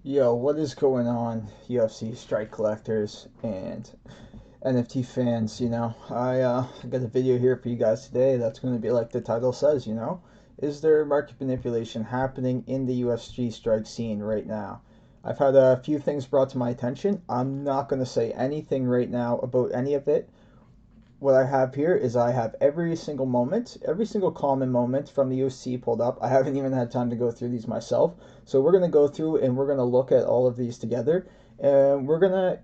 Yo, what is going on, UFC Strike collectors and NFT fans? I got a video here for you guys today that's going to be like the title says, is there market manipulation happening in the UFC Strike scene right now? I've had a few things brought to my attention. I'm not going to say anything right now about any of it. What I have here is I have every single moment, every single common moment from the UFC pulled up. I haven't even had time to go through these myself. So we're gonna go through and we're gonna look at all of these together. And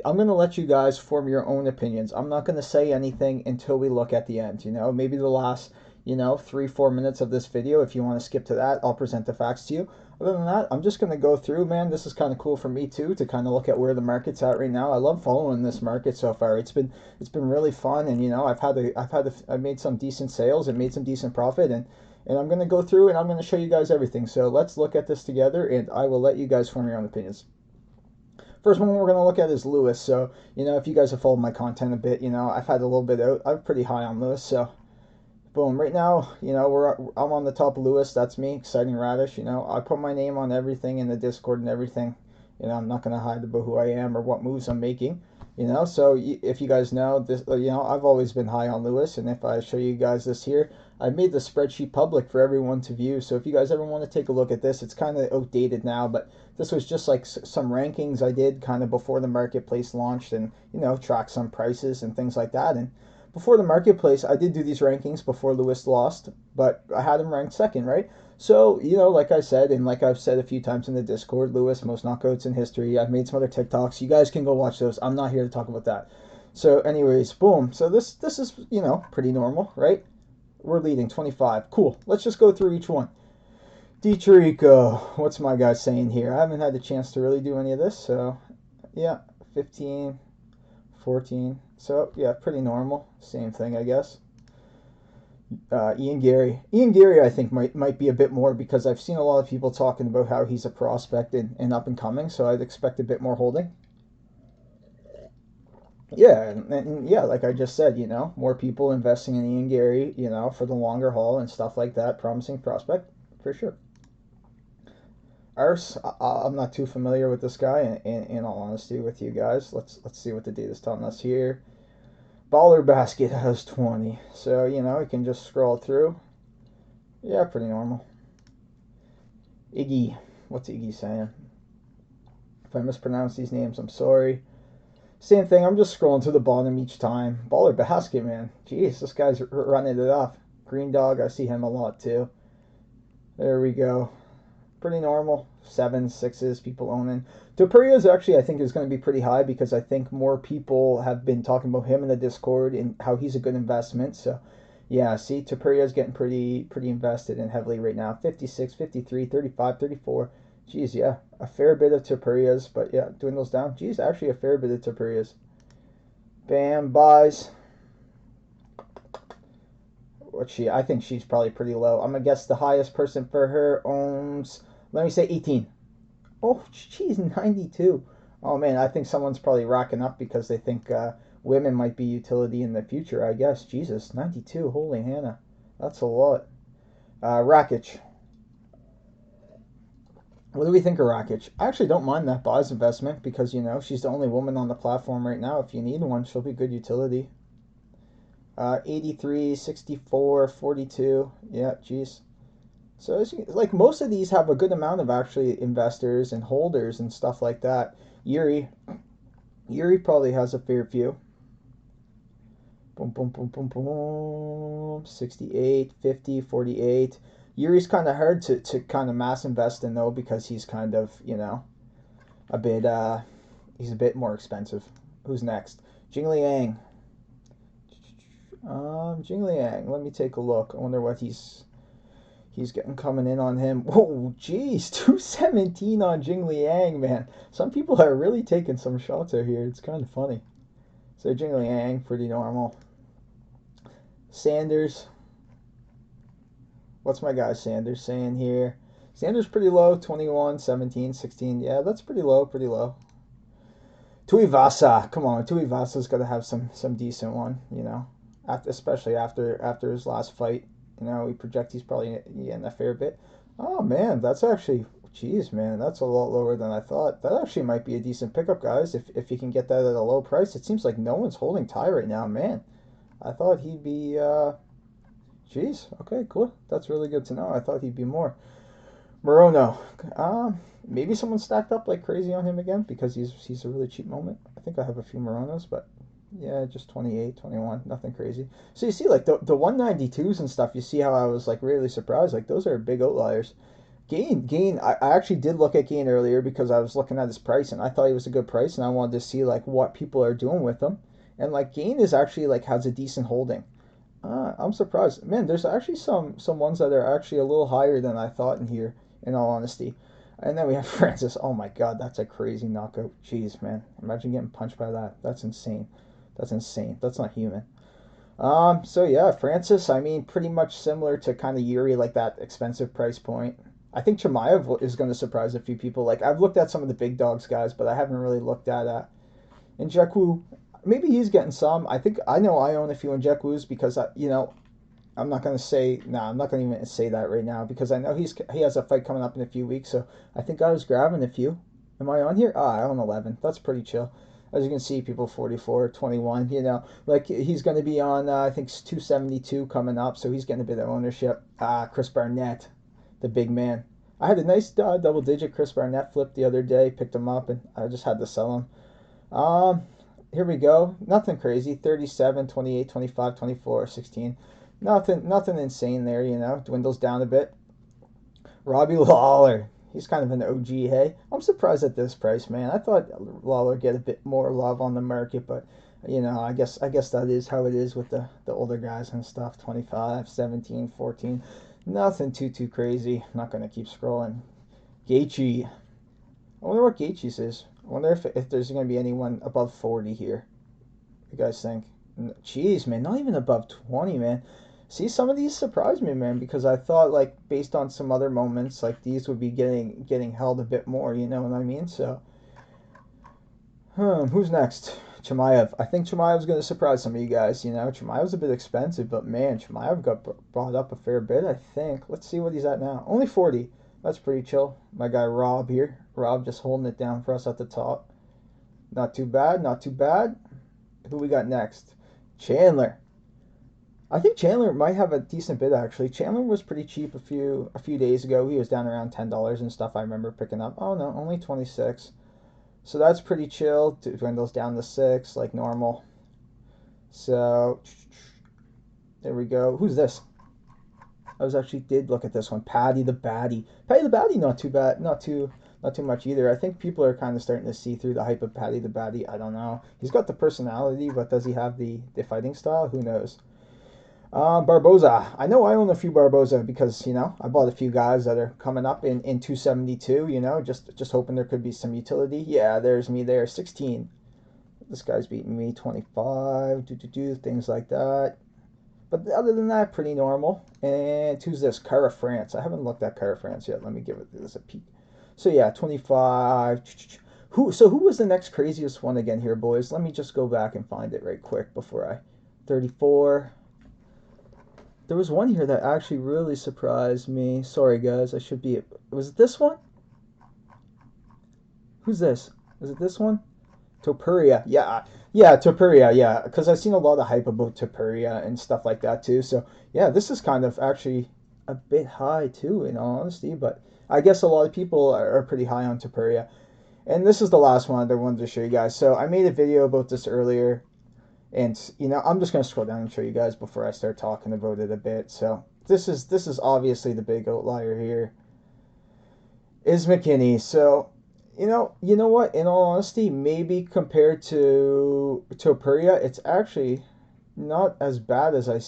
I'm gonna let you guys form your own opinions. I'm not gonna say anything until we look at the end. Maybe the last, 3, 4 minutes of this video. If you want to skip to that, I'll present the facts to you. Other than that, I'm just gonna go through, man. This is kind of cool for me too to kind of look at where the market's at right now. I love following this market so far. It's been really fun, and I've made some decent sales and made some decent profit, and I'm gonna go through and I'm gonna show you guys everything. So let's look at this together, and I will let you guys form your own opinions. First one we're gonna look at is Lewis. So if you guys have followed my content a bit, I've had a little bit out. I'm pretty high on Lewis, so boom. Right now, I'm on the top of Lewis. That's me, Exciting Radish. I put my name on everything in the Discord and everything. I'm not gonna hide about who I am or what moves I'm making. So if you guys know this, I've always been high on Lewis, and if I show you guys this here, I made the spreadsheet public for everyone to view. So if you guys ever want to take a look at this, it's kind of outdated now, but this was just like some rankings I did kind of before the marketplace launched, and track some prices and things like that. And before the marketplace, I did do these rankings before Lewis lost, but I had him ranked second, right? So, like I said, and like I've said a few times in the Discord, Lewis, most knockouts in history. I've made some other TikToks. You guys can go watch those. I'm not here to talk about that. So, anyways, boom. So this is, pretty normal, right? We're leading 25. Cool. Let's just go through each one. Dietrico, what's my guy saying here? I haven't had the chance to really do any of this, so yeah, 15, 14. So, yeah, pretty normal. Same thing, I guess. Ian Gary. Ian Gary, I think, might be a bit more because I've seen a lot of people talking about how he's a prospect and up and coming, so I'd expect a bit more holding. Yeah, and yeah, like I just said, more people investing in Ian Gary, for the longer haul and stuff like that. Promising prospect, for sure. Ars, I'm not too familiar with this guy, in all honesty with you guys. Let's see what the data's telling us here. Baller Basket has 20. So, you can just scroll through. Yeah, pretty normal. Iggy. What's Iggy saying? If I mispronounce these names, I'm sorry. Same thing, I'm just scrolling to the bottom each time. Baller Basket, man. Jeez, this guy's running it off. Green Dog, I see him a lot too. There we go. Pretty normal. 7s, 6s, people owning. Topuria's actually, I think, is going to be pretty high because I think more people have been talking about him in the Discord and how he's a good investment. So, yeah, see, Topuria's getting pretty invested in heavily right now. 56, 53, 35, 34. Geez, yeah, a fair bit of Topuria's, but yeah, dwindles down. Geez, actually a fair bit of Topuria's. Bam, buys. What's she? I think she's probably pretty low. I'm going to guess the highest person for her owns, let me say 18. Oh, she's 92. Oh man, I think someone's probably racking up because they think women might be utility in the future. I guess. Jesus, 92. Holy Hannah, that's a lot. Rakic. What do we think of Rakic? I actually don't mind that buys investment because she's the only woman on the platform right now. If you need one, she'll be good utility. 83, 64, 42. Yeah, geez. So it's like most of these have a good amount of actually investors and holders and stuff like that. Yuri probably has a fair few. Boom, boom, boom, boom, boom. 68, 50, 48. Yuri's kind of hard to kind of mass invest in though because he's kind of, a bit, he's a bit more expensive. Who's next? Jing Liang. Jing Liang. Let me take a look. I wonder what he's getting coming in on him. Whoa, geez, 217 on Jing Liang, man. Some people are really taking some shots out here. It's kind of funny. So Jing Liang, pretty normal. Sanders. What's my guy Sanders saying here? Sanders pretty low, 21, 17, 16. Yeah, that's pretty low, pretty low. Tuivasa, come on, Tuivasa's got to have some decent one, especially after his last fight. We project he's probably getting a fair bit. Oh man, that's actually Jeez, man, that's a lot lower than I thought. That actually might be a decent pickup, guys. If you can get that at a low price, it seems like no one's holding Ty right now, man. I thought he'd be. Jeez. Okay, cool. That's really good to know. I thought he'd be more. Morono. Maybe someone stacked up like crazy on him again because he's a really cheap moment. I think I have a few Moronos, but yeah, just 28, 21, nothing crazy. So you see, like the 192s and stuff. You see how I was like really surprised. Like those are big outliers. Gain. I actually did look at Gain earlier because I was looking at his price and I thought he was a good price and I wanted to see like what people are doing with him. And like Gain is actually like has a decent holding. I'm surprised, man. There's actually some ones that are actually a little higher than I thought in here. In all honesty, and then we have Francis. Oh my God, that's a crazy knockout. Jeez, man, imagine getting punched by that. That's insane. That's insane. That's not human. So yeah, Francis. I mean, pretty much similar to kind of Yuri, like that expensive price point. I think Chimaev is going to surprise a few people. Like I've looked at some of the big dogs guys, but I haven't really looked at Njeku. Maybe he's getting some. I think I know I own a few Njekus because I'm not gonna say I'm not gonna even say that right now because I know he has a fight coming up in a few weeks. So I think I was grabbing a few. Am I on here? I own 11. That's pretty chill. As you can see, people 44, 21. Like he's gonna be on. I think 272 coming up, so he's getting a bit of ownership. Chris Barnett, the big man. I had a nice double-digit Chris Barnett flip the other day. Picked him up, and I just had to sell him. Here we go. Nothing crazy. 37, 28, 25, 24, 16. Nothing insane there, Dwindles down a bit. Robbie Lawler. He's kind of an OG, hey? I'm surprised at this price, man. I thought Lawler get a bit more love on the market, but I guess that is how it is with the older guys and stuff. 25, 17, 14. Nothing too crazy. I'm not gonna keep scrolling. Gaethje. I wonder what Gaethje's is. I wonder if there's gonna be anyone above 40 here. What you guys think? Jeez, man, not even above 20, man. See, some of these surprised me, man, because I thought, like, based on some other moments, like, these would be getting held a bit more, you know what I mean? So, who's next? Chimaev. I think Chimaev's going to surprise some of you guys, Chimaev's a bit expensive, but, man, Chimaev got brought up a fair bit, I think. Let's see what he's at now. Only 40. That's pretty chill. My guy Rob here. Rob just holding it down for us at the top. Not too bad, not too bad. Who we got next? Chandler. I think Chandler might have a decent bid actually. Chandler was pretty cheap a few days ago. He was down around $10 and stuff. I remember picking up. Oh no, only 26. So that's pretty chill. Dwindles down to 6 like normal. So there we go. Who's this? I did look at this one. Paddy the Baddy. Paddy the Baddy, not too bad. Not too much either. I think people are kind of starting to see through the hype of Paddy the Baddy. I don't know. He's got the personality, but does he have the fighting style? Who knows? Barboza. I know I own a few Barboza because, I bought a few guys that are coming up in 272, just hoping there could be some utility. Yeah, there's me there, 16. This guy's beating me, 25, things like that. But other than that, pretty normal. And who's this? Cara France. I haven't looked at Cara France yet. Let me give this a peek. So yeah, 25. Who was the next craziest one again here, boys? Let me just go back and find it right quick before I... 34... There was one here that actually really surprised me. Sorry, guys. Was it this one? Who's this? Was it this one? Topuria. Yeah. Yeah, Topuria. Yeah. Because I've seen a lot of hype about Topuria and stuff like that, too. So, yeah, this is kind of actually a bit high, too, in all honesty. But I guess a lot of people are pretty high on Topuria. And this is the last one that I wanted to show you guys. So, I made a video about this earlier. And, I'm just going to scroll down and show you guys before I start talking about it a bit. So, this is obviously the big outlier here. Is McKinney. So, you know what? In all honesty, maybe compared to Topuria, it's actually not as bad as I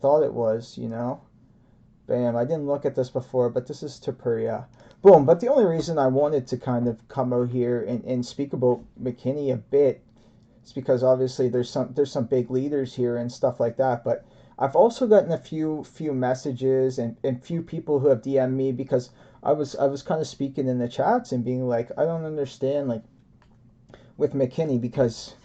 thought it was, Bam, I didn't look at this before, but this is Topuria. Boom, but the only reason I wanted to kind of come out here and speak about McKinney a bit, it's because obviously there's some big leaders here and stuff like that, but I've also gotten a few messages and few people who have DM'd me because I was kind of speaking in the chats and being like, I don't understand like with McKinney because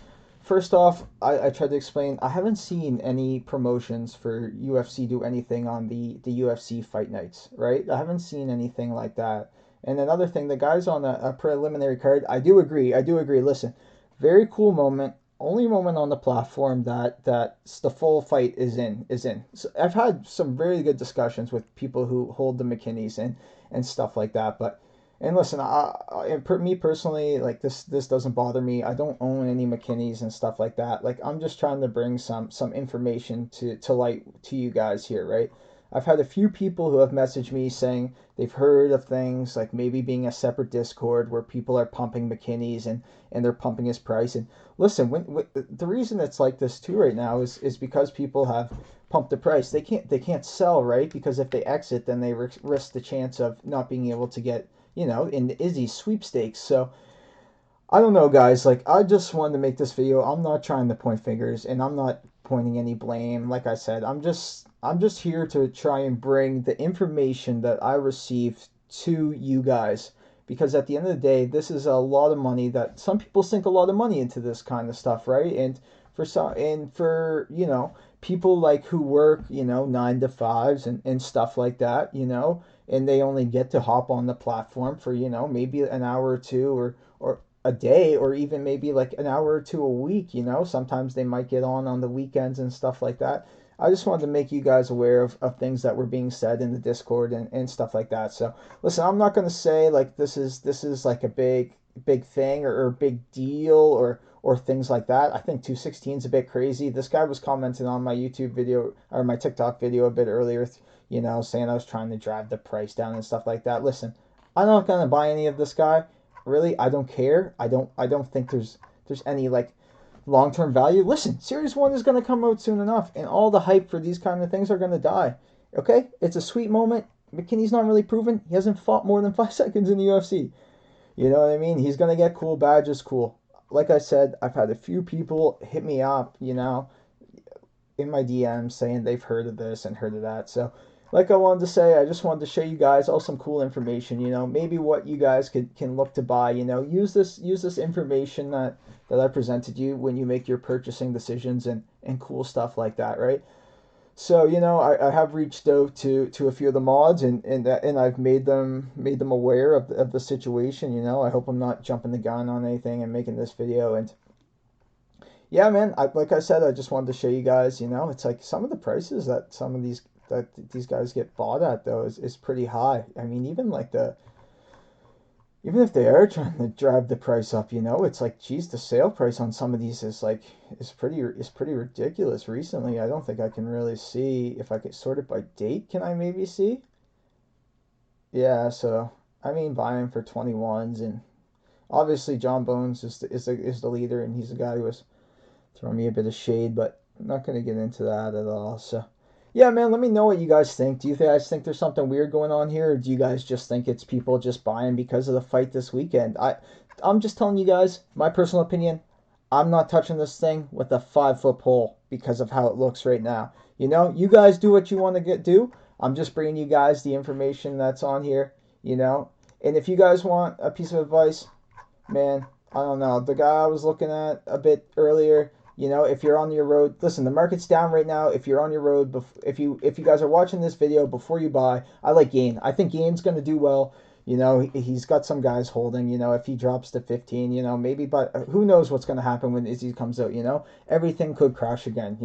first off, I tried to explain I haven't seen any promotions for UFC do anything on the UFC fight nights, right? I haven't seen anything like that. And another thing, the guys on a preliminary card, I do agree. I do agree. Listen, very cool moment. Only moment on the platform that the full fight is in. So I've had some very good discussions with people who hold the McKinneys and stuff like that. But and listen, me personally, like this doesn't bother me. I don't own any McKinneys and stuff like that. Like I'm just trying to bring some information to light to you guys here, right? I've had a few people who have messaged me saying they've heard of things like maybe being a separate Discord where people are pumping McKinney's and they're pumping his price. And listen, when the reason it's like this too right now is because people have pumped the price. They can't sell, right? Because if they exit, then they risk the chance of not being able to get in the Izzy sweepstakes. So I don't know, guys. Like, I just wanted to make this video. I'm not trying to point fingers, and I'm not pointing any blame. Like I said, I'm just here to try and bring the information that I received to you guys. Because at the end of the day, this is a lot of money that some people sink a lot of money into this kind of stuff, right? And for people like who work 9 to 5s and stuff like that, and they only get to hop on the platform for maybe an hour or two or a day, or even maybe like an hour or two a week. Sometimes they might get on the weekends and stuff like that. I just wanted to make you guys aware of things that were being said in the Discord and stuff like that. So listen, I'm not going to say like this is like a big thing or big deal or things like that. I think 216 is a bit crazy. This guy was commenting on my YouTube video or my TikTok video a bit earlier, saying I was trying to drive the price down and stuff like that. Listen, I'm not going to buy any of this guy. Really, I don't care. I don't think there's any like long-term value. Listen, Series 1 is going to come out soon enough, and all the hype for these kind of things are going to die. Okay? It's a sweet moment. McKinney's not really proven. He hasn't fought more than 5 seconds in the UFC. You know what I mean? He's going to get cool badges, cool. Like I said, I've had a few people hit me up, in my DMs saying they've heard of this and heard of that. So, like I wanted to say, I just wanted to show you guys all some cool information. Maybe what you guys can look to buy. Use this information that I presented you when you make your purchasing decisions and cool stuff like that, right? So I have reached out to a few of the mods and I've made them aware of the situation. I hope I'm not jumping the gun on anything and making this video. And yeah, man, like I said, I just wanted to show you guys. It's like some of the prices that some of these guys get bought at though is pretty high. I mean, even if they are trying to drive the price up, it's like, geez, the sale price on some of these is pretty ridiculous recently. I don't think I can really see if I could sort it by date. Can I maybe see? Yeah, so I mean, buying for 21s, and obviously John Bones is the leader, and he's the guy who was throwing me a bit of shade, but I'm not gonna get into that at all. So yeah, man, let me know what you guys think. Do you guys think there's something weird going on here, or do you guys just think it's people just buying because of the fight this weekend? I'm just telling you guys my personal opinion. I'm not touching this thing with a 5 foot pole because of how it looks right now. You guys do what you want to do. I'm just bringing you guys the information that's on here. And if you guys want a piece of advice, man, I don't know. The guy I was looking at a bit earlier, if you're on your road, listen, the market's down right now. If you're on your road, if you guys are watching this video before you buy, I like Gain. I think Gain's going to do well. He's got some guys holding, if he drops to 15, maybe, but who knows what's going to happen when Izzy comes out, everything could crash again.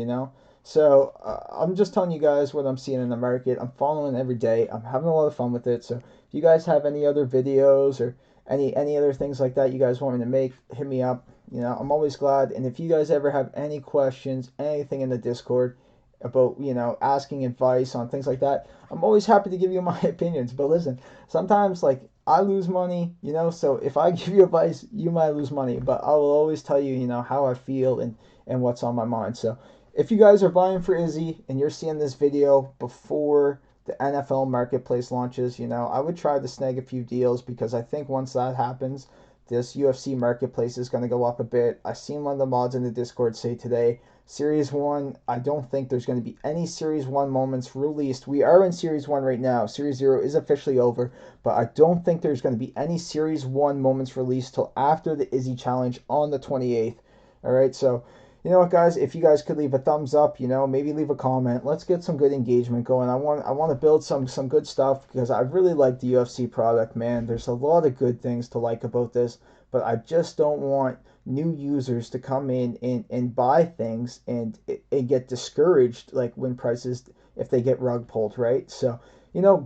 So I'm just telling you guys what I'm seeing in the market. I'm following every day. I'm having a lot of fun with it. So if you guys have any other videos or any other things like that you guys want me to make, hit me up. I'm always glad. And if you guys ever have any questions, anything in the Discord about, asking advice on things like that, I'm always happy to give you my opinions. But listen, sometimes like I lose money, so if I give you advice, you might lose money, but I will always tell you, how I feel and what's on my mind. So if you guys are buying for Izzy and you're seeing this video before the NFL marketplace launches, I would try to snag a few deals, because I think once that happens, this UFC marketplace is going to go up a bit. I seen one of the mods in the Discord say today, Series 1, I don't think there's going to be any Series 1 moments released. We are in Series 1 right now. Series 0 is officially over, but I don't think there's going to be any Series 1 moments released till after the Izzy Challenge on the 28th. All right, so You know what, guys? If you guys could leave a thumbs up, maybe leave a comment. Let's get some good engagement going. I want to build some good stuff because I really like the UFC product, man. There's a lot of good things to like about this, but I just don't want new users to come in and buy things and get discouraged like when prices if they get rug pulled, right? So,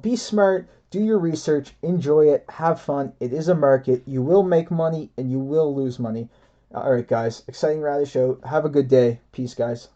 be smart, do your research, enjoy it, have fun. It is a market. You will make money and you will lose money. All right, guys. Exciting rally show. Have a good day. Peace, guys.